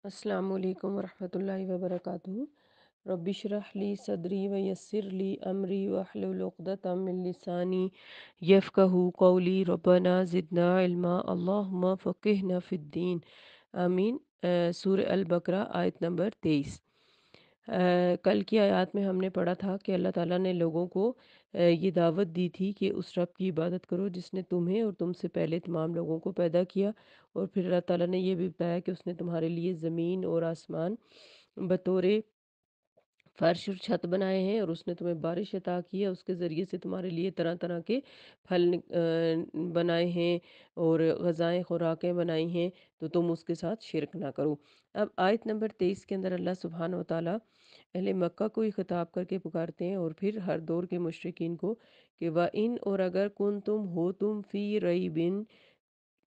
السلام علیکم ورحمۃ اللہ وبرکاتہ۔ رب اشرح لی صدری ویسر لی امری واحلل عقدۃ من لسانی یفقہوا قولی ربنا زدنا علما اللہم فقہنا فی الدین آمین۔ سورہ البقرہ آیت نمبر 23۔ کل کی آیات میں ہم نے پڑھا تھا کہ اللہ تعالیٰ نے لوگوں کو یہ دعوت دی تھی کہ اس رب کی عبادت کرو جس نے تمہیں اور تم سے پہلے تمام لوگوں کو پیدا کیا، اور پھر اللہ تعالیٰ نے یہ بھی بتایا کہ اس نے تمہارے لیے زمین اور آسمان بطور فرش اور چھت بنائے ہیں، اور اس نے تمہیں بارش عطا کی ہے، اس کے ذریعے سے تمہارے لیے طرح طرح کے پھل بنائے ہیں اور غذائیں خوراکیں بنائی ہیں، تو تم اس کے ساتھ شرک نہ کرو۔ اب آیت نمبر 23 کے اندر اللہ سبحانہ و تعالیٰ اہل مکہ کو ہی خطاب کر کے پکارتے ہیں، اور پھر ہر دور کے مشرکین کو کہ وَإِنْ اور اگر کن تم ہو تم فی ریبن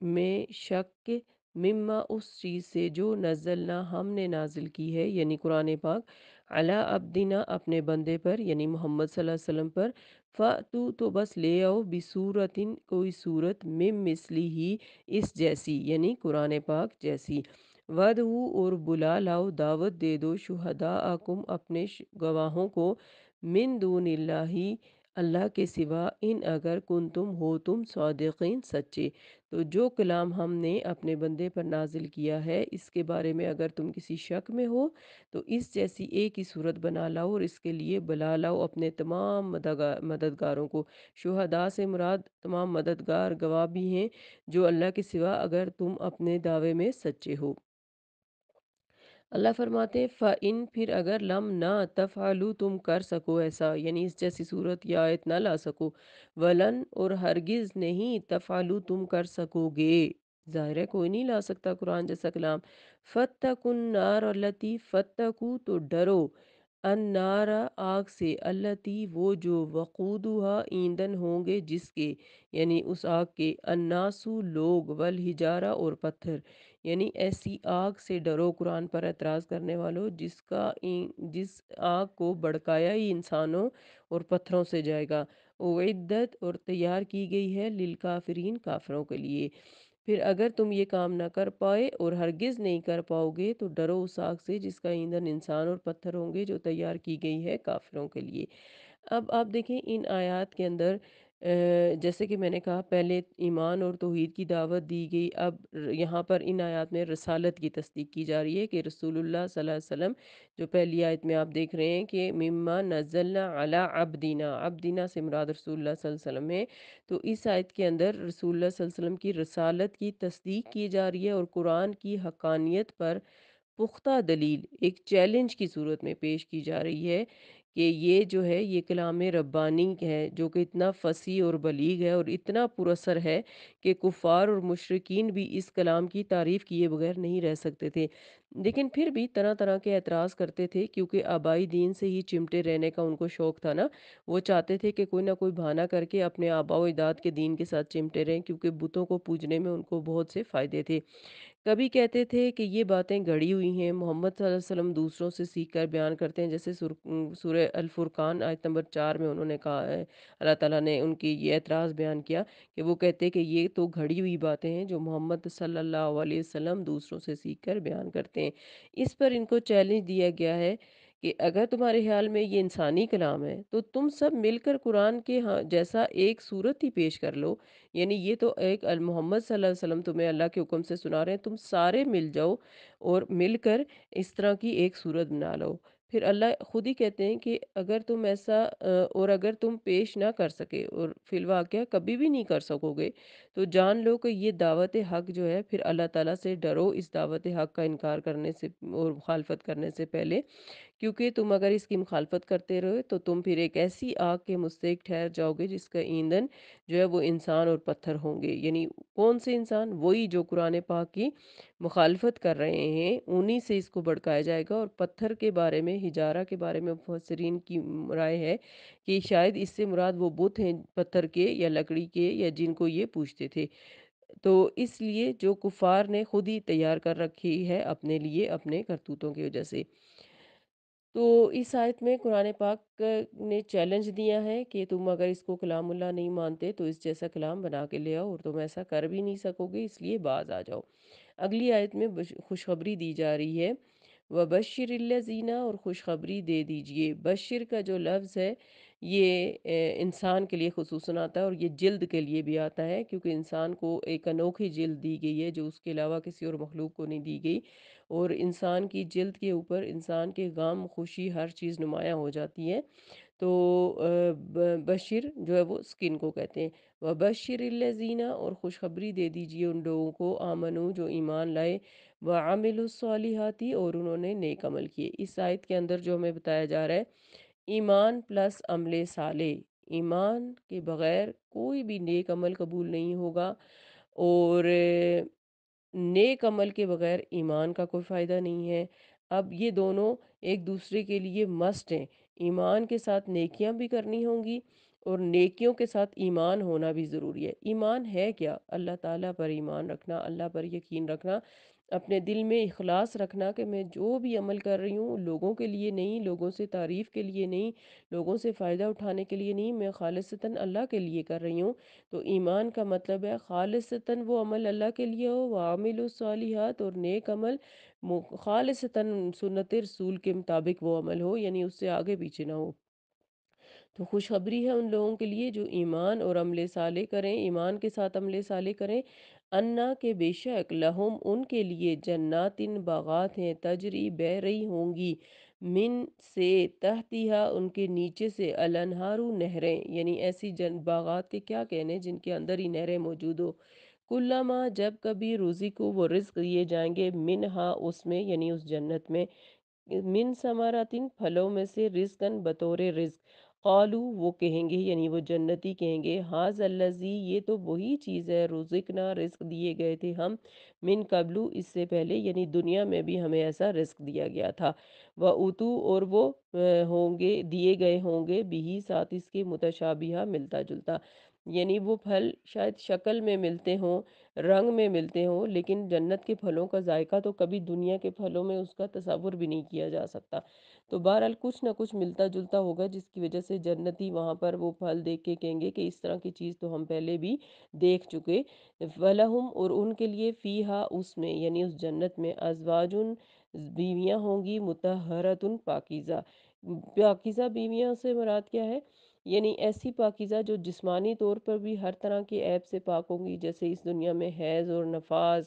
میں شک مما اس چیز سے جو نزلنا ہم نے نازل کی ہے، یعنی قرآن پاک، علی عبدنا اپنے بندے پر یعنی محمد صلی اللہ علیہ وسلم پر، فَأْتُوا تو بس لے آؤ بصورتن کوئی صورت مم مثلی ہی اس جیسی یعنی قرآن پاک جیسی، وَدْعُوا اور بلا لاؤ دعوت دے دو شہداءکم اپنے گواہوں کو، من دون اللہ اللہ کے سوا، ان اگر کنتم ہو تم صادقین سچے۔ تو جو کلام ہم نے اپنے بندے پر نازل کیا ہے اس کے بارے میں اگر تم کسی شک میں ہو تو اس جیسی ایک ہی صورت بنا لاؤ اور اس کے لیے بلا لاؤ اپنے تمام مددگاروں کو۔ شہداء سے مراد تمام مددگار گواہ بھی ہیں جو اللہ کے سوا اگر تم اپنے دعوے میں سچے ہو۔ اللہ فرماتے ہیں فَإِن پھر اگر لم نہ تفعلوا تم کر سکو ایسا یعنی اس جیسی صورت یا آیت نہ لا سکو، ولن اور ہرگز نہیں تفعلوا تم کر سکو گے، ظاہر ہے کوئی نہیں لا سکتا قرآن جیسا کلام، فَاتَّقُوا النَّارَ الَّتِي فَاتَّقُوا تو ڈرو، النار آگ سے، التی وہ جو وقودها ایندھن ہوں گے جس کے یعنی اس آگ کے، الناسو لوگ، والحجارہ اور پتھر، یعنی ایسی آگ سے ڈرو قرآن پر اعتراض کرنے والوں جس آگ کو بھڑکایا ہی انسانوں اور پتھروں سے جائے گا، اعدت اور تیار کی گئی ہے للکافرین کافروں کے لیے۔ پھر اگر تم یہ کام نہ کر پائے اور ہرگز نہیں کر پاؤ گے تو ڈرو اس آگ سے جس کا ایندھن انسان اور پتھر ہوں گے جو تیار کی گئی ہے کافروں کے لیے۔ اب آپ دیکھیں ان آیات کے اندر جیسے کہ میں نے کہا پہلے ایمان اور توحید کی دعوت دی گئی، اب یہاں پر ان آیات میں رسالت کی تصدیق کی جا رہی ہے کہ رسول اللہ صلی اللہ علیہ وسلم، جو پہلی آیت میں آپ دیکھ رہے ہیں کہ مما نزلنا علی عبدنا، عبدنا سے مراد رسول اللہ صلی اللہ علیہ وسلم ہے، تو اس آیت کے اندر رسول اللہ صلی اللہ علیہ وسلم کی رسالت کی تصدیق کی جا رہی ہے اور قرآن کی حقانیت پر پختہ دلیل ایک چیلنج کی صورت میں پیش کی جا رہی ہے کہ یہ جو ہے یہ کلام ربانی ہے جو کہ اتنا فصیح اور بلیغ ہے اور اتنا پر اثر ہے کہ کفار اور مشرکین بھی اس کلام کی تعریف کیے بغیر نہیں رہ سکتے تھے، لیکن پھر بھی طرح طرح کے اعتراض کرتے تھے کیونکہ آبائی دین سے ہی چمٹے رہنے کا ان کو شوق تھا نا، وہ چاہتے تھے کہ کوئی نہ کوئی بہانہ کر کے اپنے آباء و اجداد کے دین کے ساتھ چمٹے رہیں کیونکہ بتوں کو پوجنے میں ان کو بہت سے فائدے تھے۔ کبھی کہتے تھے کہ یہ باتیں گھڑی ہوئی ہیں، محمد صلی اللہ علیہ وسلم دوسروں سے سیکھ کر بیان کرتے ہیں، جیسے سورہ الفرقان آیت نمبر 4 میں انہوں نے کہا ہے، اللہ تعالیٰ نے ان کی یہ اعتراض بیان کیا کہ وہ کہتے کہ یہ تو گھڑی ہوئی باتیں ہیں جو محمد صلی اللہ علیہ وسلم دوسروں سے سیکھ کر بیان کرتے ہیں۔ اس پر ان کو چیلنج دیا گیا ہے کہ اگر تمہارے خیال میں یہ انسانی کلام ہے تو تم سب مل کر قرآن کے جیسا ایک صورت ہی پیش کر لو، یعنی یہ تو ایک محمد صلی اللہ علیہ وسلم تمہیں اللہ کے حکم سے سنا رہے ہیں، تم سارے مل جاؤ اور مل کر اس طرح کی ایک صورت بنا لو۔ پھر اللہ خود ہی کہتے ہیں کہ اگر تم ایسا اور اگر تم پیش نہ کر سکے اور فی الواقعہ کبھی بھی نہیں کر سکو گے تو جان لو کہ یہ دعوت حق جو ہے، پھر اللہ تعالیٰ سے ڈرو اس دعوت حق کا انکار کرنے سے اور مخالفت کرنے سے پہلے، کیونکہ تم اگر اس کی مخالفت کرتے رہے تو تم پھر ایک ایسی آگ کے مستحق ٹھہر جاؤ گے جس کا ایندھن جو ہے وہ انسان اور پتھر ہوں گے، یعنی کون سے انسان؟ وہی جو قرآن پاک کی مخالفت کر رہے ہیں، انہی سے اس کو بھڑکایا جائے گا۔ اور پتھر کے بارے میں، ہجارہ کے بارے میں مفسرین کی رائے ہے کہ شاید اس سے مراد وہ بت ہیں پتھر کے یا لکڑی کے یا جن کو یہ پوجتے تھے، تو اس لیے جو کفار نے خود ہی تیار کر رکھی ہے اپنے لیے اپنے کرتوتوں کی وجہ سے۔ تو اس آیت میں قرآن پاک نے چیلنج دیا ہے کہ تم اگر اس کو کلام اللہ نہیں مانتے تو اس جیسا کلام بنا کے لے آؤ، اور تم ایسا کر بھی نہیں سکو گے، اس لیے باز آ جاؤ۔ اگلی آیت میں خوشخبری دی جا رہی ہے، وَبَشِّرِ الَّذِينَ، اور خوشخبری دے دیجئے۔ بشر کا جو لفظ ہے یہ انسان کے لیے خصوصاً آتا ہے، اور یہ جلد کے لیے بھی آتا ہے، کیونکہ انسان کو ایک انوکھی جلد دی گئی ہے جو اس کے علاوہ کسی اور مخلوق کو نہیں دی گئی، اور انسان کی جلد کے اوپر انسان کے غم خوشی ہر چیز نمایاں ہو جاتی ہے۔ تو بشر جو ہے وہ سکن کو کہتے ہیں، وَبَشِّرِ الَّذِينَ، اور خوشخبری دے دیجئے ان لوگوں کو، آمنو جو ایمان لائے، وَعَمِلُوا الصَّالِحَاتِ، اور انہوں نے نیک عمل کیے۔ اس آیت کے اندر جو ہمیں بتایا جا رہا ہے، ایمان پلس عمل صالح، ایمان کے بغیر کوئی بھی نیک عمل قبول نہیں ہوگا، اور نیک عمل کے بغیر ایمان کا کوئی فائدہ نہیں ہے۔ اب یہ دونوں ایک دوسرے کے لیے مسٹ ہیں، ایمان کے ساتھ نیکیاں بھی کرنی ہوں گی، اور نیکیوں کے ساتھ ایمان ہونا بھی ضروری ہے۔ ایمان ہے کیا؟ اللہ تعالیٰ پر ایمان رکھنا، اللہ پر یقین رکھنا، اپنے دل میں اخلاص رکھنا کہ میں جو بھی عمل کر رہی ہوں لوگوں کے لیے نہیں، لوگوں سے تعریف کے لیے نہیں، لوگوں سے فائدہ اٹھانے کے لیے نہیں، میں خالصتاً اللہ کے لیے کر رہی ہوں۔ تو ایمان کا مطلب ہے خالصتاً وہ عمل اللہ کے لیے ہو، وعامل الصالحات، اور نیک عمل خالصتاً سنت رسول کے مطابق وہ عمل ہو، یعنی اس سے آگے پیچھے نہ ہو۔ تو خوشخبری ہے ان لوگوں کے لیے جو ایمان اور عمل صالح کریں، ایمان کے ساتھ عمل صالح کریں، انا کے بے شک، لہم ان کے لیے، جناتن باغات ہیں، تجری بہ رہی ہوں گی، من سے، تحتیہا ان کے نیچے سے، الانہارو نہریں، یعنی ایسی باغات کے کیا کہنے جن کے اندر ہی نہریں موجود ہو، کلما جب کبھی روزی کو وہ رزق دیے جائیں گے، منہا اس میں، یعنی اس جنت میں، من ثمراتن پھلوں میں سے، رزقن بطور رزق، قالو وہ کہیں گے، یعنی وہ جنتی کہیں گے، ہاذ الذی یہ تو وہی چیز ہے، رزقنا رزق دیے گئے تھے ہم، من قبلو اس سے پہلے، یعنی دنیا میں بھی ہمیں ایسا رزق دیا گیا تھا، وَأُتُو اور وہ ہوں گے، دیے گئے ہوں گے، بھی ساتھ اس کے، متشابہہ ملتا جلتا، یعنی وہ پھل شاید شکل میں ملتے ہوں، رنگ میں ملتے ہوں، لیکن جنت کے پھلوں کا ذائقہ تو کبھی دنیا کے پھلوں میں اس کا تصور بھی نہیں کیا جا سکتا۔ تو بہرحال کچھ نہ کچھ ملتا جلتا ہوگا، جس کی وجہ سے جنتی وہاں پر وہ پھل دیکھ کے کہیں گے کہ اس طرح کی چیز تو ہم پہلے بھی دیکھ چکے، وَلَهُمْ اور ان کے لیے، فیہا اس میں، یعنی اس جنت میں، ازواجن بیویاں ہوں گی، مطہرتن پاکیزہ، پاکیزہ بیویاں سے مراد کیا ہے؟ یعنی ایسی پاکیزہ جو جسمانی طور پر بھی ہر طرح کے عیب سے پاک ہوں گی، جیسے اس دنیا میں حیض اور نفاس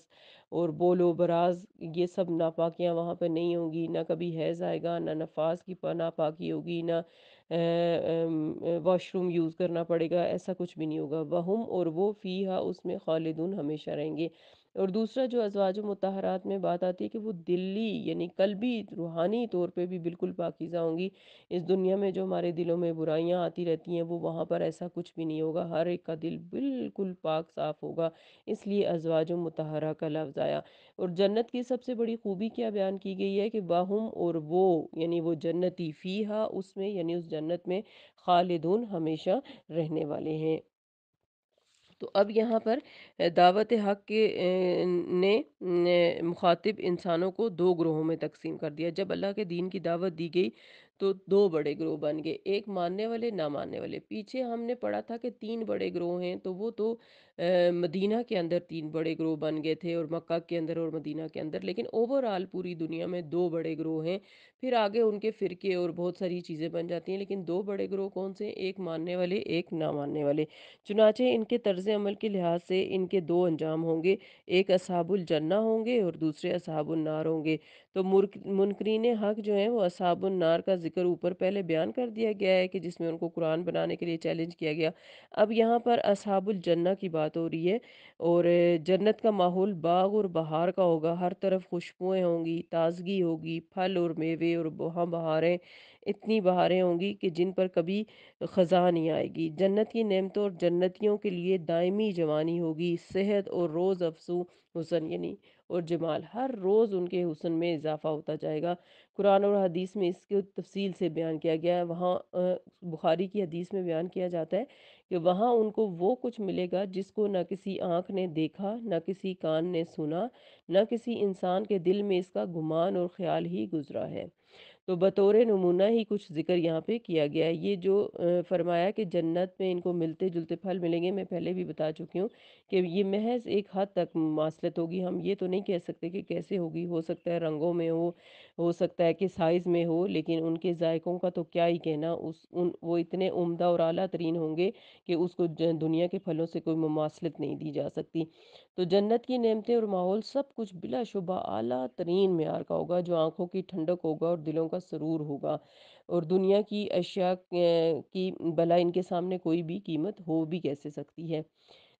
اور بول و براز، یہ سب ناپاکیاں وہاں پہ نہیں ہوں گی، نہ کبھی حیض آئے گا، نہ نفاس کی ناپاکی ہوگی، نہ واش روم یوز کرنا پڑے گا، ایسا کچھ بھی نہیں ہوگا، وہم اور وہ، فیہا اس میں، خالدون ہمیشہ رہیں گے۔ اور دوسرا جو ازواج مطہرات میں بات آتی ہے کہ وہ دلی یعنی قلبی روحانی طور پہ بھی بالکل پاکیزہ ہوں گی، اس دنیا میں جو ہمارے دلوں میں برائیاں آتی رہتی ہیں وہ وہاں پر ایسا کچھ بھی نہیں ہوگا، ہر ایک کا دل بالکل پاک صاف ہوگا، اس لیے ازواج مطہرہ کا لفظ آیا۔ اور جنت کی سب سے بڑی خوبی کیا بیان کی گئی ہے کہ باہم اور وہ، یعنی وہ جنتی، فیہا اس میں، یعنی اس جنت میں، خالدون ہمیشہ رہنے والے ہیں۔ تو اب یہاں پر دعوت حق کے نے مخاطب انسانوں کو دو گروہوں میں تقسیم کر دیا۔ جب اللہ کے دین کی دعوت دی گئی تو دو بڑے گروہ بن گئے، ایک ماننے والے، نہ ماننے والے۔ پیچھے ہم نے پڑھا تھا کہ تین بڑے گروہ ہیں، تو وہ تو مدینہ کے اندر تین بڑے گروہ بن گئے تھے، اور مکہ کے اندر اور مدینہ کے اندر، لیکن اوورآل پوری دنیا میں دو بڑے گروہ ہیں، پھر آگے ان کے فرقے اور بہت ساری چیزیں بن جاتی ہیں، لیکن دو بڑے گروہ کون سے ہیں؟ ایک ماننے والے، ایک نہ ماننے والے۔ چنانچہ ان کے طرز عمل کے لحاظ سے ان کے دو انجام ہوں گے، ایک اصحاب الجنہ ہوں گے اور دوسرے اصحاب النار ہوں گے۔ تو منکرین حق جو ہیں وہ اصحاب النار کا ذکر اوپر پہلے بیان کر دیا گیا ہے کہ جس میں ان کو قرآن بنانے کے لیے چیلنج کیا گیا۔ اب یہاں پر اصحاب الجنہ کی بات ہو رہی ہے، اور جنت کا ماحول باغ اور بہار کا ہوگا، ہر طرف خوشبوئیں ہوں گی، تازگی ہوگی، پھل اور میوے، اور وہاں بہاریں، اتنی بہاریں ہوں گی کہ جن پر کبھی خزاں نہیں آئے گی۔ جنت کی نعمتوں اور جنتیوں کے لیے دائمی جوانی ہوگی، صحت اور روز افزوں حسن، یعنی اور جمال، ہر روز ان کے حسن میں اضافہ ہوتا جائے گا۔ قرآن اور حدیث میں اس کو تفصیل سے بیان کیا گیا ہے، وہاں بخاری کی حدیث میں بیان کیا جاتا ہے کہ وہاں ان کو وہ کچھ ملے گا جس کو نہ کسی آنکھ نے دیکھا، نہ کسی کان نے سنا، نہ کسی انسان کے دل میں اس کا گمان اور خیال ہی گزرا ہے۔ تو بطور نمونہ ہی کچھ ذکر یہاں پہ کیا گیا ہے۔ یہ جو فرمایا کہ جنت میں ان کو ملتے جلتے پھل ملیں گے، میں پہلے بھی بتا چکی ہوں کہ یہ محض ایک حد تک مماثلت ہوگی، ہم یہ تو نہیں کہہ سکتے کہ کیسے ہوگی، ہو سکتا ہے رنگوں میں ہو سکتا ہے کہ سائز میں ہو، لیکن ان کے ذائقوں کا تو کیا ہی کہنا، وہ اتنے عمدہ اور اعلیٰ ترین ہوں گے کہ اس کو دنیا کے پھلوں سے کوئی مماثلت نہیں دی جا سکتی۔ تو جنت کی نعمتیں اور ماحول سب کچھ بلا شبہ اعلیٰ ترین معیار کا ہوگا، جو آنکھوں کی ٹھنڈک ہوگا اور دلوں کا سرور ہوگا، اور دنیا کی اشیاء کی بھلا ان کے سامنے کوئی بھی قیمت ہو بھی کیسے سکتی ہے۔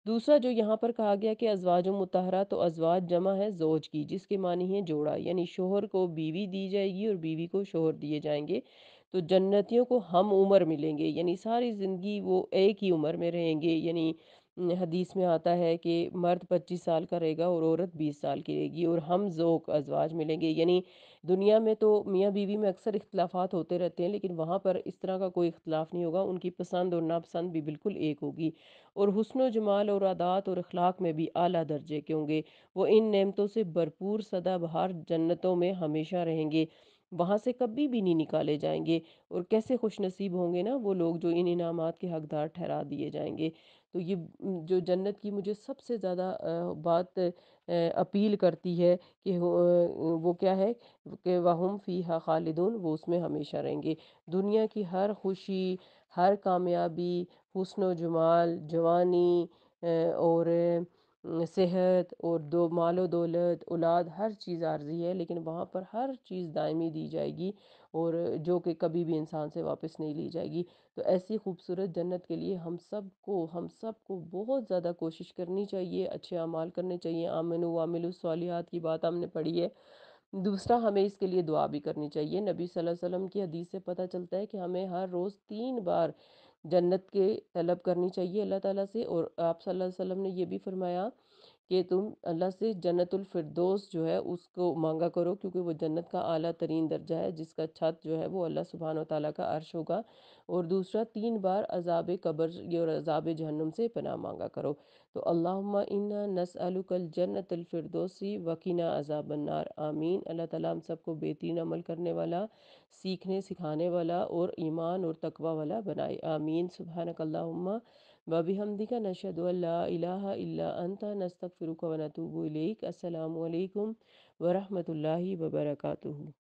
دوسرا جو یہاں پر کہا گیا کہ ازواج مطہرہ، تو ازواج جمع ہے زوج کی، جس کے معنی ہے جوڑا، یعنی شوہر کو بیوی دی جائے گی اور بیوی کو شوہر دیے جائیں گے۔ تو جنتیوں کو ہم عمر ملیں گے، یعنی ساری زندگی وہ ایک ہی عمر میں رہیں گے، یعنی حدیث میں آتا ہے کہ مرد 25 سال کا رہے گا اور عورت 20 سال کی رہے گی، اور ہم ذوق ازواج ملیں گے، یعنی دنیا میں تو میاں بیوی میں اکثر اختلافات ہوتے رہتے ہیں، لیکن وہاں پر اس طرح کا کوئی اختلاف نہیں ہوگا، ان کی پسند اور ناپسند بھی بالکل ایک ہوگی، اور حسن و جمال اور عادات اور اخلاق میں بھی اعلیٰ درجے کے ہوں گے۔ وہ ان نعمتوں سے بھرپور سدا بہار جنتوں میں ہمیشہ رہیں گے، وہاں سے کبھی بھی نہیں نکالے جائیں گے، اور کیسے خوش نصیب ہوں گے نا وہ لوگ جو ان انعامات کے حقدار ٹھہرا دیے جائیں گے۔ تو یہ جو جنت کی مجھے سب سے زیادہ بات اپیل کرتی ہے کہ وہ کیا ہے کہ وَهُمْ فِيهَا خَالِدُونَ، وہ اس میں ہمیشہ رہیں گے۔ دنیا کی ہر خوشی، ہر کامیابی، حسن و جمال، جوانی، اور صحت، اور دو مال و دولت، اولاد، ہر چیز عارضی ہے، لیکن وہاں پر ہر چیز دائمی دی جائے گی، اور جو کہ کبھی بھی انسان سے واپس نہیں لی جائے گی۔ تو ایسی خوبصورت جنت کے لیے ہم سب کو بہت زیادہ کوشش کرنی چاہیے، اچھے اعمال کرنے چاہیے، آمنوا وعملوا الصالحات کی بات ہم نے پڑھی ہے۔ دوسرا، ہمیں اس کے لیے دعا بھی کرنی چاہیے۔ نبی صلی اللہ علیہ وسلم کی حدیث سے پتہ چلتا ہے کہ ہمیں ہر روز 3 بار جنت کے طلب کرنی چاہیے اللہ تعالیٰ سے، اور آپ صلی اللہ علیہ وسلم نے یہ بھی فرمایا کہ تم اللہ سے جنت الفردوس جو ہے اس کو مانگا کرو، کیونکہ وہ جنت کا اعلیٰ ترین درجہ ہے، جس کا چھت جو ہے وہ اللہ سبحانہ وتعالیٰ کا عرش ہوگا۔ اور دوسرا، 3 بار عذاب قبر اور عذاب جہنم سے پناہ مانگا کرو۔ تو اللہم انا نسألک الجنت الفردوسی وقنا عذاب النار، آمین۔ اللہ تعالیٰ ہم سب کو بہترین عمل کرنے والا، سیکھنے سکھانے والا، اور ایمان اور تقوی والا بنائے، آمین۔ سبحانک اللہم وبحمدک، نشہد ان لا الہ الا انت، نستغفرک ونتوب الیک۔ السلام علیکم ورحمۃ اللہ وبرکاتہ۔